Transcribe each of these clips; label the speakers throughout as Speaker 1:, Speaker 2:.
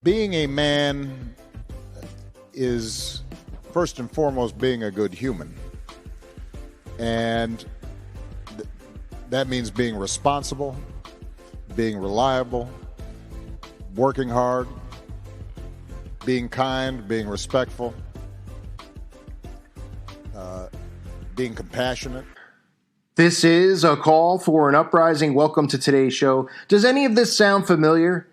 Speaker 1: Being a man is first and foremost being a good human. And that means being responsible, being reliable, working hard, being kind, being respectful, being compassionate.
Speaker 2: This is a call for an uprising. Welcome to today's show. Does any of this sound familiar?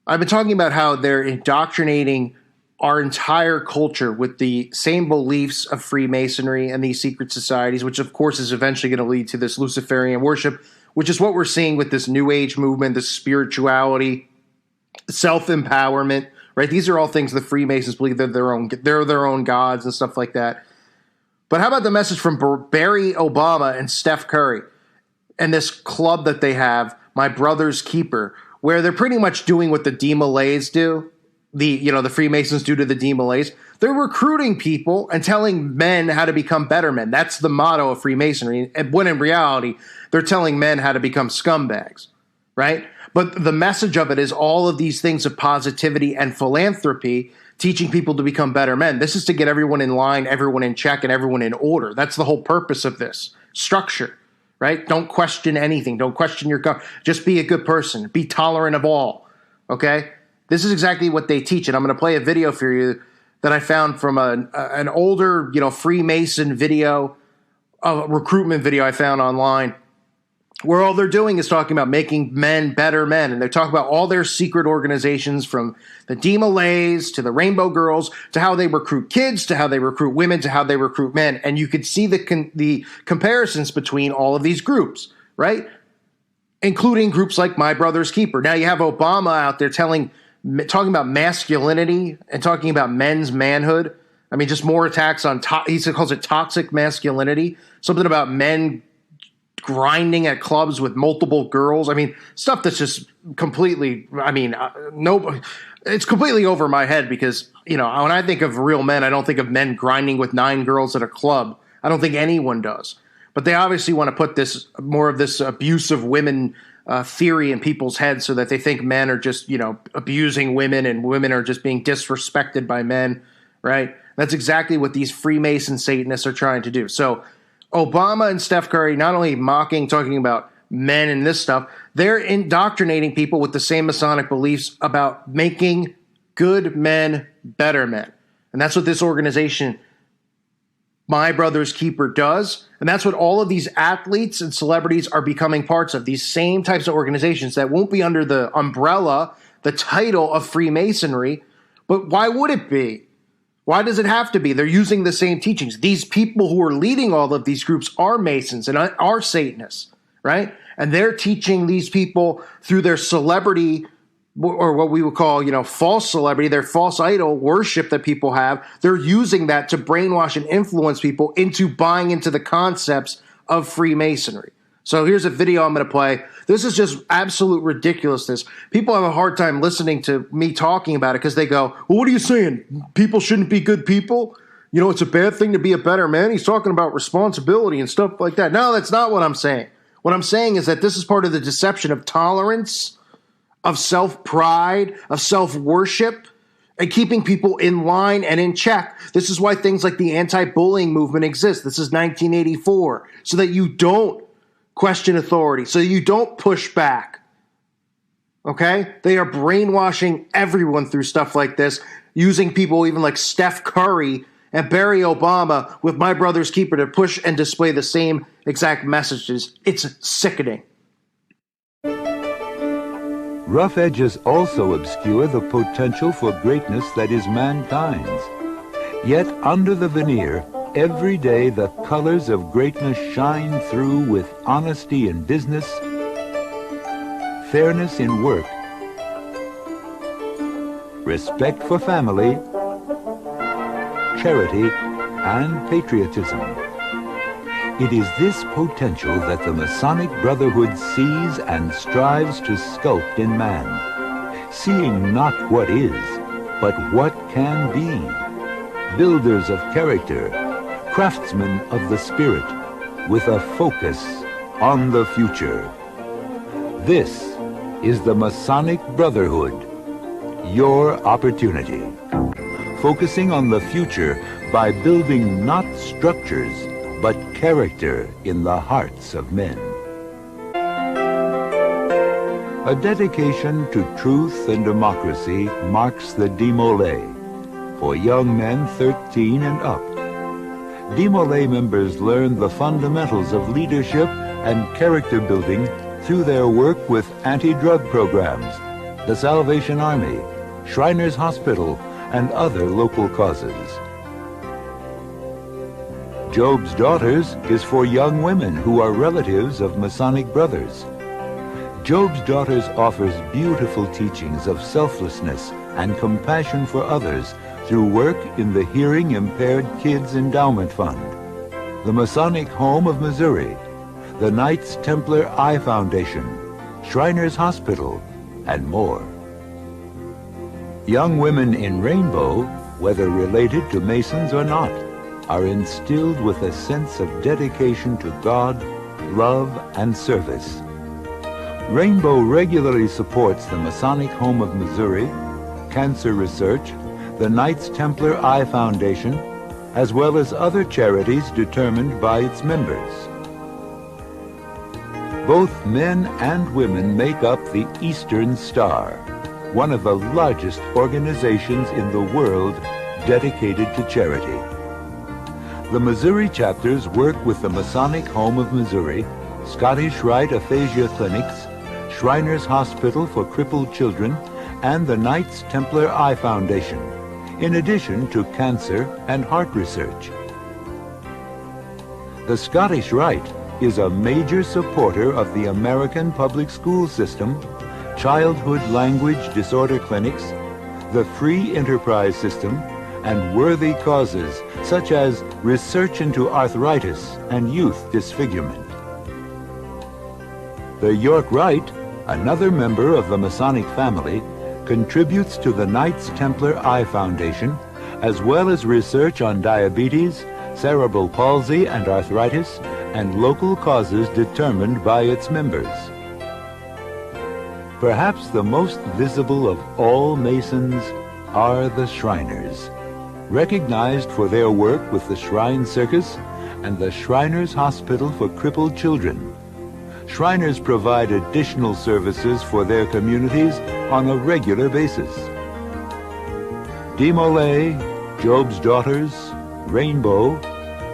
Speaker 2: I've been talking about how they're indoctrinating our entire culture with the same beliefs of Freemasonry and these secret societies, which of course is eventually going to lead to this Luciferian worship, which is what we're seeing with this New Age movement, this spirituality, self-empowerment, right? These are all things the Freemasons believe they're their own gods and stuff like that. But how about the message from Barack Obama and Steph Curry and this club that they have, My Brother's Keeper, where they're pretty much doing what the D-Malays do, the Freemasons do to the D-Malays. They're recruiting people and telling men how to become better men. That's the motto of Freemasonry. And when in reality, they're telling men how to become scumbags, right? But the message of it is all of these things of positivity and philanthropy, teaching people to become better men. This is to get everyone in line, everyone in check, and everyone in order. That's the whole purpose of this structure, right? Don't question anything. Don't question your God. Just be a good person. Be tolerant of all, okay? This is exactly what they teach, and I'm going to play a video for you that I found from an older, Freemason video, a recruitment video I found online, where all they're doing is talking about making men better men. And they talk about all their secret organizations, from the D-Malays to the Rainbow Girls to how they recruit kids to how they recruit women to how they recruit men. And you could see the comparisons between all of these groups, right? Including groups like My Brother's Keeper. Now you have Obama out there talking about masculinity and talking about men's manhood. I mean, just more attacks on, he calls it toxic masculinity. Something about men grinding at clubs with multiple girls. I mean, stuff that's just completely, it's completely over my head because, when I think of real men, I don't think of men grinding with 9 girls at a club. I don't think anyone does. But they obviously want to put more of this abuse of women theory in people's heads so that they think men are just, abusing women and women are just being disrespected by men, right? That's exactly what these Freemason Satanists are trying to do. So Obama and Steph Curry not only talking about men and this stuff, they're indoctrinating people with the same Masonic beliefs about making good men better men. And that's what this organization, My Brother's Keeper, does. And that's what all of these athletes and celebrities are becoming parts of, these same types of organizations that won't be under the umbrella, the title of Freemasonry. But why would it be? Why does it have to be? They're using the same teachings. These people who are leading all of these groups are Masons and are Satanists, right? And they're teaching these people through their celebrity, or what we would call, false celebrity, their false idol worship that people have. They're using that to brainwash and influence people into buying into the concepts of Freemasonry. So here's a video I'm going to play. This is just absolute ridiculousness. People have a hard time listening to me talking about it because they go, well, what are you saying? People shouldn't be good people? It's a bad thing to be a better man? He's talking about responsibility and stuff like that. No, that's not what I'm saying. What I'm saying is that this is part of the deception of tolerance, of self-pride, of self-worship, and keeping people in line and in check. This is why things like the anti-bullying movement exist. This is 1984, so that you don't question authority, so you don't push back. Okay? They are brainwashing everyone through stuff like this, using people even like Steph Curry and Barack Obama with My Brother's Keeper to push and display the same exact messages. It's sickening.
Speaker 3: Rough edges also obscure the potential for greatness that is mankind's. Yet under the veneer, every day the colors of greatness shine through with honesty in business, fairness in work, respect for family, charity, and patriotism. It is this potential that the Masonic Brotherhood sees and strives to sculpt in man, seeing not what is, but what can be. Builders of character, craftsmen of the spirit, with a focus on the future. This is the Masonic Brotherhood. your opportunity. Focusing on the future by building not structures, but character in the hearts of men. A dedication to truth and democracy marks the Demolay for young men 13 and up. Demolay members learn the fundamentals of leadership and character building through their work with anti-drug programs, the Salvation Army, Shriners Hospital, and other local causes. Job's Daughters is for young women who are relatives of Masonic brothers. Job's Daughters offers beautiful teachings of selflessness and compassion for others through work in the Hearing Impaired Kids Endowment Fund, the Masonic Home of Missouri, the Knights Templar Eye Foundation, Shriners Hospital, and more. Young women in Rainbow, whether related to Masons or not, are instilled with a sense of dedication to God, love, and service. Rainbow regularly supports the Masonic Home of Missouri, cancer research, the Knights Templar Eye Foundation, as well as other charities determined by its members. Both men and women make up the Eastern Star, one of the largest organizations in the world dedicated to charity. The Missouri chapters work with the Masonic Home of Missouri, Scottish Rite Aphasia Clinics, Shriners Hospital for Crippled Children, and the Knights Templar Eye Foundation, in addition to cancer and heart research. The Scottish Rite is a major supporter of the American public school system, childhood language disorder clinics, the free enterprise system, and worthy causes such as research into arthritis and youth disfigurement. The York Rite, another member of the Masonic family, contributes to the Knights Templar Eye Foundation, as well as research on diabetes, cerebral palsy and arthritis, and local causes determined by its members. Perhaps the most visible of all Masons are the Shriners, recognized for their work with the Shrine Circus and the Shriners Hospital for Crippled Children. Shriners provide additional services for their communities on a regular basis. Demolay, Job's Daughters, Rainbow,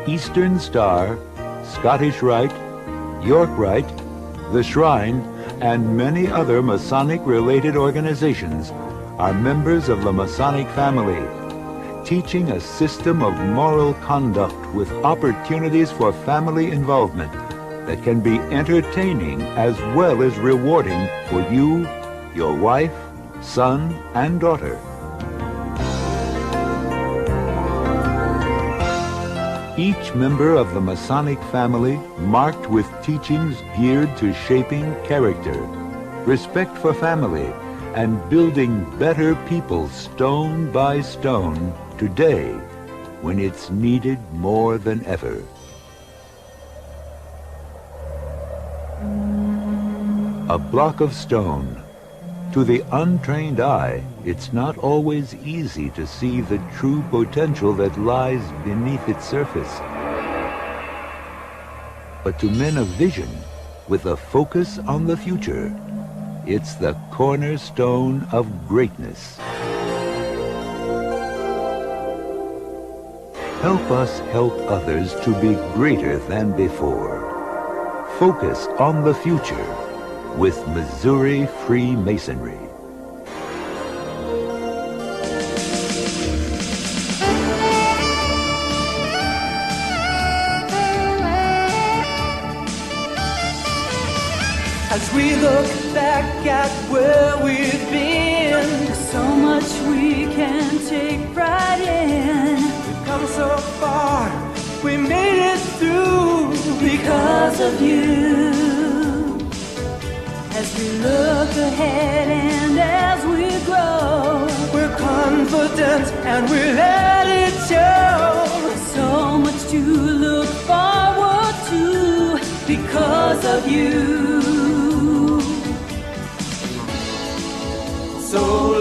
Speaker 3: Eastern Star, Scottish Rite, York Rite, the Shrine, and many other Masonic-related organizations are members of the Masonic family, teaching a system of moral conduct with opportunities for family involvement that can be entertaining as well as rewarding for you, your wife, son, and daughter. Each member of the Masonic family marked with teachings geared to shaping character, respect for family, and building better people stone by stone today when it's needed more than ever. A block of stone. To the untrained eye, it's not always easy to see the true potential that lies beneath its surface. But to men of vision, with a focus on the future, it's the cornerstone of greatness. Help us help others to be greater than before. Focus on the future with Missouri Freemasonry.
Speaker 4: As we look back at where we've been, there's so much we can take pride in. We've come so far, we made it through because of you. As we look ahead and as we grow, we're confident and we let it show. So much to look forward to because of you. So